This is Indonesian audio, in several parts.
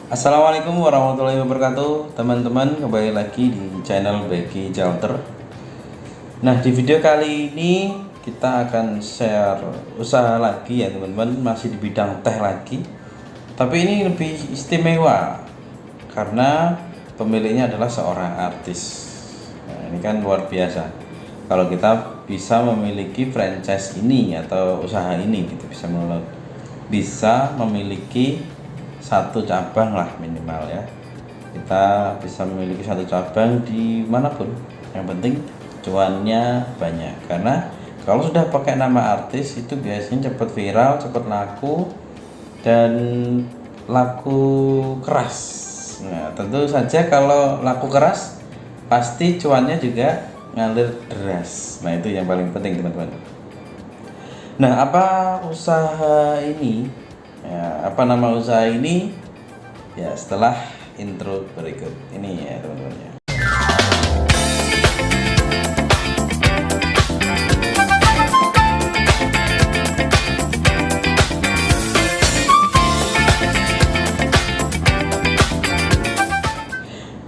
Assalamualaikum warahmatullahi wabarakatuh, teman-teman. Kembali lagi di channel Beki Jalter. Nah, di video kali ini kita akan share usaha lagi ya teman-teman, masih di bidang teh lagi. Tapi ini lebih istimewa karena pemiliknya adalah seorang artis. Nah, ini kan luar biasa. Kalau kita bisa memiliki franchise ini atau usaha ini, gitu bisa memiliki satu cabang lah minimal ya. Kita bisa memiliki satu cabang di manapun, yang penting cuannya banyak. Karena kalau sudah pakai nama artis itu biasanya cepat viral, cepat laku, dan laku keras. Nah, tentu saja kalau laku keras pasti cuannya juga ngalir deras. Nah, itu yang paling penting teman-teman. Nah, apa usaha ini? Ya, apa nama usaha ini? Ya, setelah intro berikut ini ya teman-teman ya.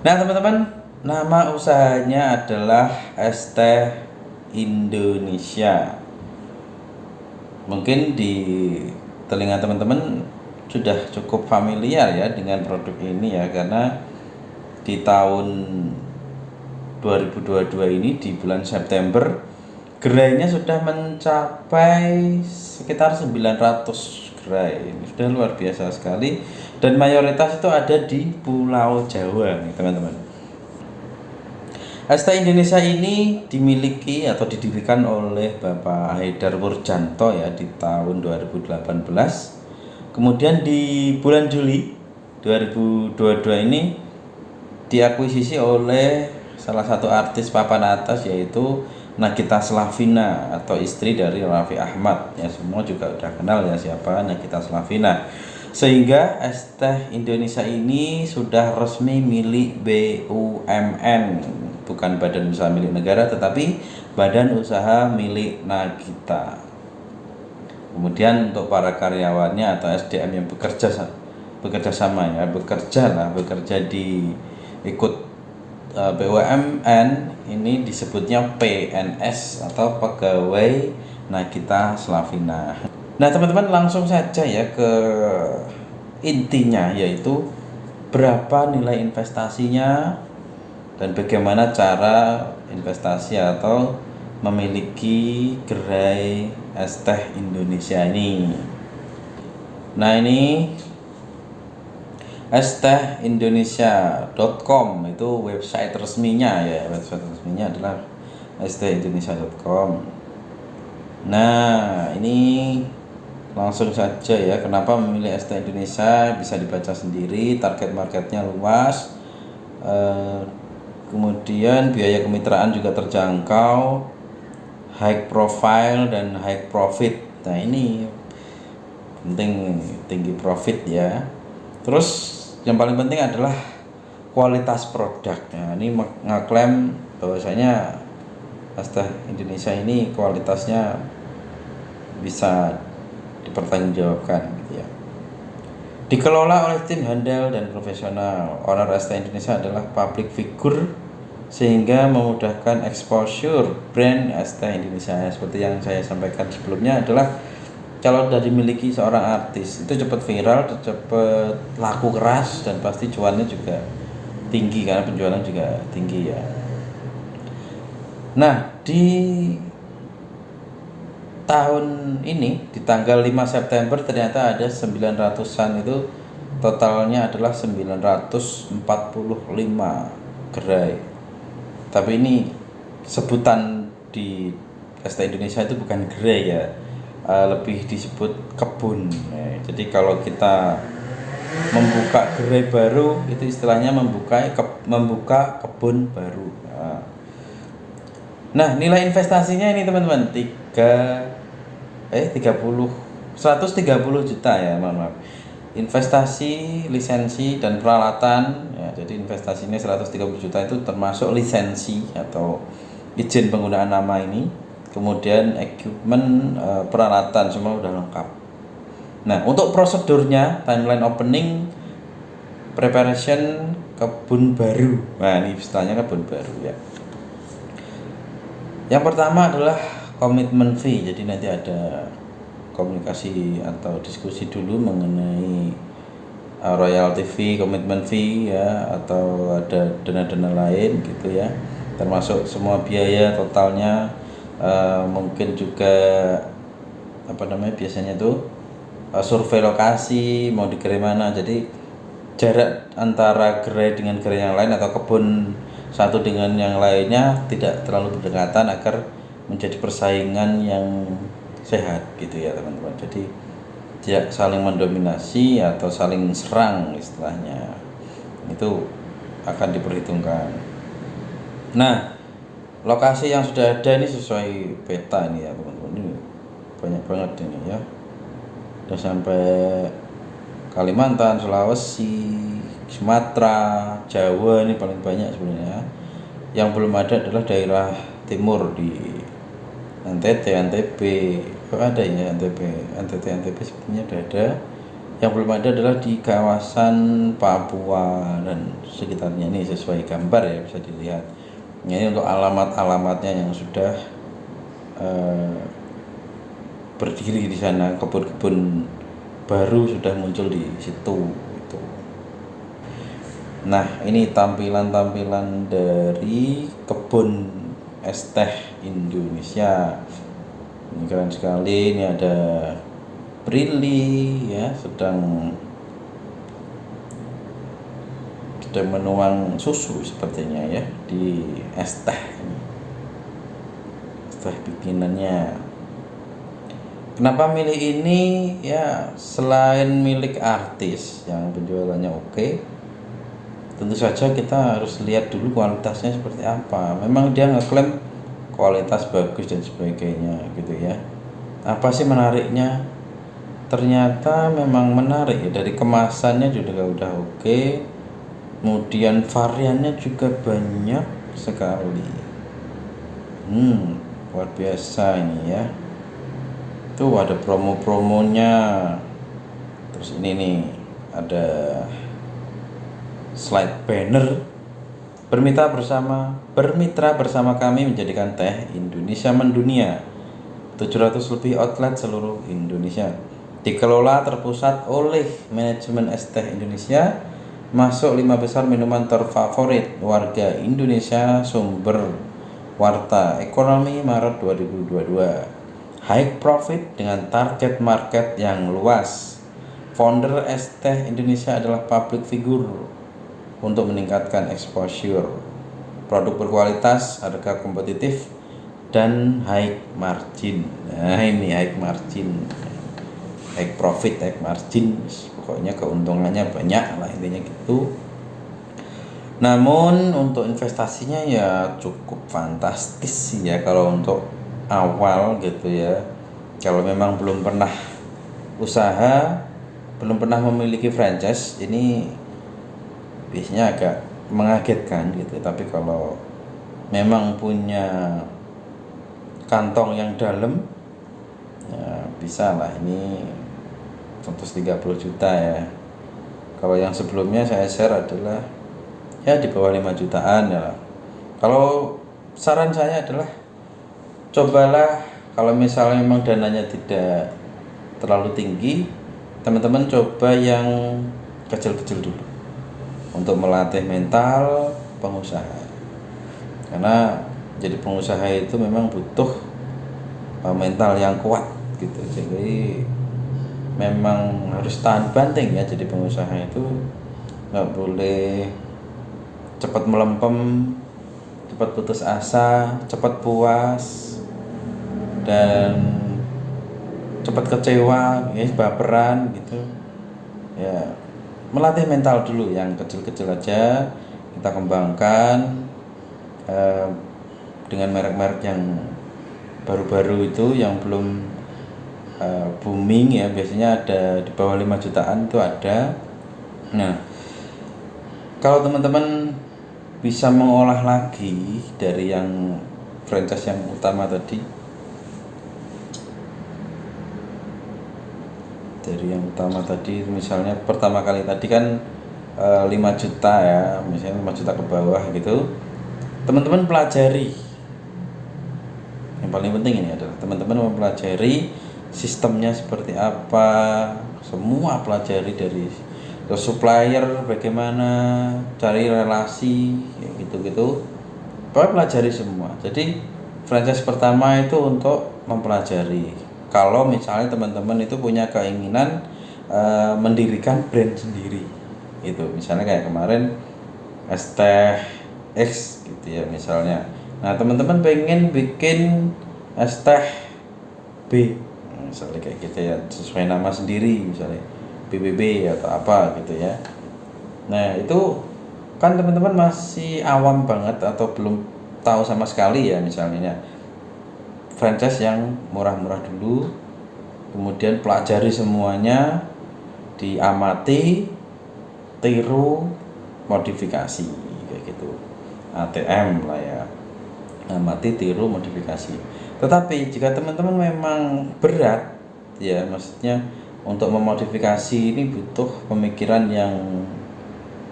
Nah teman-teman, nama usahanya adalah Es Teh Indonesia. Mungkin di telinga teman-teman sudah cukup familiar ya dengan produk ini ya, karena di tahun 2022 ini di bulan September gerainya sudah mencapai sekitar 900 gerai. Ini sudah luar biasa sekali dan mayoritas itu ada di Pulau Jawa nih teman-teman. Es Teh Indonesia ini dimiliki atau didirikan oleh Bapak Haidar Wurjanto ya di tahun 2018. Kemudian di bulan Juli 2022 ini diakuisisi oleh salah satu artis papan atas, yaitu Nagita Slavina atau istri dari Raffi Ahmad. Ya, semua juga udah kenal ya siapa Nagita Slavina. Sehingga Es Teh Indonesia ini sudah resmi milik BUMN, bukan badan usaha milik negara tetapi badan usaha milik Nagita. Kemudian untuk para karyawannya atau SDM yang bekerja sama ya, bekerja di ikut BUMN, ini disebutnya PNS atau pegawai Nagita Slavina. Nah teman-teman, langsung saja ya ke intinya, yaitu berapa nilai investasinya dan bagaimana cara investasi atau memiliki gerai Es Teh Indonesia ini. Nah, ini estehindonesia.com itu website resminya ya. Website resminya adalah estehindonesia.com. Nah, ini langsung saja ya, kenapa memilih Es Teh Indonesia bisa dibaca sendiri. Target marketnya luas, kemudian biaya kemitraan juga terjangkau, high profile dan high profit. Nah, ini penting, tinggi profit ya. Terus yang paling penting adalah kualitas produk. Nah, ini ngeklaim bahwasanya Es Teh Indonesia ini kualitasnya bisa dipertanggungjawabkan gitu ya. Dikelola oleh tim handal dan profesional. Owner Es Teh Indonesia adalah public figure sehingga memudahkan exposure brand Es Teh Indonesia. Seperti yang saya sampaikan sebelumnya adalah kalau sudah dimiliki seorang artis itu cepat viral, cepat laku keras, dan pasti cuannya juga tinggi karena penjualan juga tinggi ya. Nah, di tahun ini di tanggal 5 September ternyata ada 900-an, itu totalnya adalah 945 gerai. Tapi ini sebutan di Es Teh Indonesia itu bukan gerai ya, lebih disebut kebun. Jadi kalau kita membuka gerai baru itu istilahnya membuka kebun baru. Nah, nilai investasinya ini teman-teman 130 juta ya, mohon maaf. Investasi, lisensi dan peralatan ya, jadi investasinya 130 juta itu termasuk lisensi atau izin penggunaan nama ini, kemudian equipment, peralatan semua udah lengkap. Nah, untuk prosedurnya, timeline opening preparation kebun baru. Nah, ini istilahnya kebun baru ya. Yang pertama adalah komitmen fee. Jadi nanti ada komunikasi atau diskusi dulu mengenai royalty fee, komitmen fee ya, atau ada dana-dana lain gitu ya. Termasuk semua biaya totalnya, mungkin juga biasanya tuh survei lokasi mau digerai mana. Jadi jarak antara gerai dengan gerai yang lain atau kebun satu dengan yang lainnya tidak terlalu berdekatan agar menjadi persaingan yang sehat gitu ya teman-teman. Jadi tidak saling mendominasi atau saling serang istilahnya, itu akan diperhitungkan. Nah, lokasi yang sudah ada ini sesuai peta ini ya teman-teman, ini banyak banget ini ya, udah sampai Kalimantan, Sulawesi, Sumatera, Jawa ini paling banyak sebenarnya. Yang belum ada adalah daerah timur di NTT, NTB, ada ya NTB, NTT sebenarnya sudah ada. Yang belum ada adalah di kawasan Papua dan sekitarnya. Ini sesuai gambar ya, bisa dilihat. Ini untuk alamat-alamatnya yang sudah berdiri di sana, kebun-kebun baru sudah muncul di situ gitu. Nah, ini tampilan-tampilan dari kebun es teh Indonesia. Ini keren sekali. Ini ada Prilly ya, sedang menuang susu sepertinya ya di es teh ini. Es teh bikinannya. Kenapa milih ini? Ya, selain milik artis yang penjualannya oke, tentu saja kita harus lihat dulu kualitasnya seperti apa. Memang dia ngeklaim kualitas bagus dan sebagainya gitu ya. Apa sih menariknya? Ternyata memang menarik ya, dari kemasannya juga udah oke. Kemudian variannya juga banyak sekali. Luar biasa ini ya. Tuh ada promo-promonya. Terus ini nih ada slide banner. Bermitra bersama kami menjadikan teh Indonesia mendunia. 700 lebih outlet seluruh Indonesia. Dikelola terpusat oleh manajemen es teh Indonesia. Masuk 5 besar minuman terfavorit warga Indonesia, sumber Warta Ekonomi Maret 2022. High profit dengan target market yang luas. Founder es teh Indonesia adalah public figure untuk meningkatkan exposure. Produk berkualitas, harga kompetitif, dan high margin. Nah, ini high margin, high profit, high margin. Pokoknya keuntungannya banyak lah intinya gitu. Namun untuk investasinya ya cukup fantastis sih ya kalau untuk awal gitu ya. Kalau memang belum pernah usaha, belum pernah memiliki franchise, ini biasanya agak mengagetkan gitu. Tapi kalau memang punya kantong yang dalam ya bisa lah, ini 130 juta ya. Kalau yang sebelumnya saya share adalah ya di bawah 5 jutaan ya. Kalau saran saya adalah cobalah, kalau misalnya memang dananya tidak terlalu tinggi, teman-teman coba yang kecil-kecil dulu untuk melatih mental pengusaha. Karena jadi pengusaha itu memang butuh mental yang kuat gitu. Jadi memang harus tahan banting ya, jadi pengusaha itu nggak boleh cepat melempem, cepat putus asa, cepat puas, dan cepat kecewa, ya baperan gitu ya. Melatih mental dulu, yang kecil-kecil aja kita kembangkan dengan merek-merek yang baru-baru itu yang belum booming ya. Biasanya ada di bawah 5 jutaan itu ada. Nah, kalau teman-teman bisa mengolah lagi dari yang franchise yang utama tadi, misalnya pertama kali tadi kan 5 juta ya, misalnya 5 juta ke bawah gitu, teman-teman pelajari. Yang paling penting ini adalah teman-teman mempelajari sistemnya seperti apa, semua pelajari dari supplier, bagaimana cari relasi, ya gitu-gitu. Pokoknya pelajari semua. Jadi franchise pertama itu untuk mempelajari. Kalau misalnya teman-teman itu punya keinginan mendirikan brand sendiri, itu misalnya kayak kemarin es teh X gitu ya misalnya. Nah teman-teman pengen bikin es teh B, misalnya kayak gitu ya, sesuai nama sendiri, misalnya BBB atau apa gitu ya. Nah itu kan teman-teman masih awam banget atau belum tahu sama sekali ya, misalnya franchise yang murah-murah dulu, kemudian pelajari semuanya, diamati, tiru, modifikasi kayak gitu, ATM lah ya, amati, tiru, modifikasi. Tetapi jika teman-teman memang berat ya, maksudnya untuk memodifikasi ini butuh pemikiran yang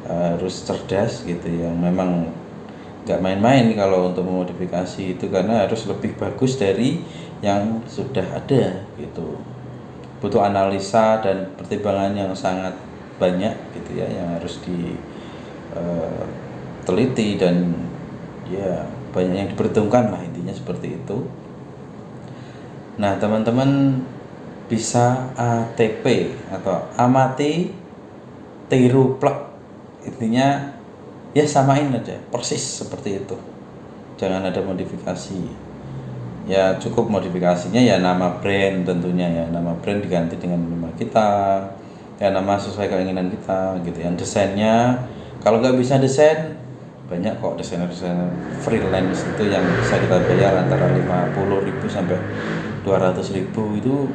harus cerdas gitu ya, memang nggak main-main kalau untuk memodifikasi itu, karena harus lebih bagus dari yang sudah ada gitu, butuh analisa dan pertimbangan yang sangat banyak gitu ya, yang harus diteliti dan ya banyak yang diperhitungkan lah, intinya seperti itu. Nah teman-teman bisa ATP atau amati, tiru, plek, intinya ya samain aja persis seperti itu, jangan ada modifikasi. Ya cukup modifikasinya ya nama brand, tentunya ya nama brand diganti dengan nama kita ya, nama sesuai keinginan kita gitu ya. Desainnya kalau nggak bisa desain, banyak kok desainer-desainer freelance itu yang bisa kita bayar antara 50.000 sampai 200.000, itu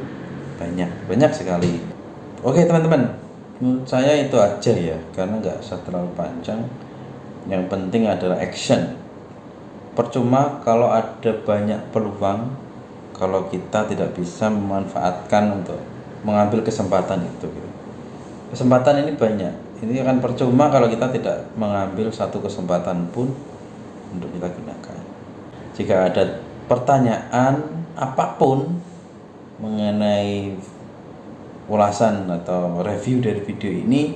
banyak sekali. Oke teman-teman, menurut saya itu aja ya, karena nggak usah terlalu panjang. Yang penting adalah action. Percuma kalau ada banyak peluang kalau kita tidak bisa memanfaatkan untuk mengambil kesempatan itu gitu. Kesempatan ini banyak, ini akan percuma kalau kita tidak mengambil satu kesempatan pun untuk kita gunakan. Jika ada pertanyaan apapun mengenai ulasan atau review dari video ini,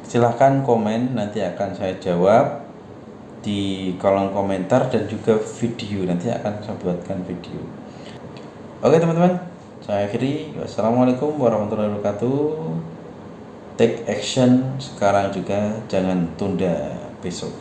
silahkan komen, nanti akan saya jawab di kolom komentar, dan juga video nanti akan saya buatkan video. Oke teman-teman, saya akhiri. Wassalamualaikum warahmatullahi wabarakatuh. Take action sekarang juga, jangan tunda besok.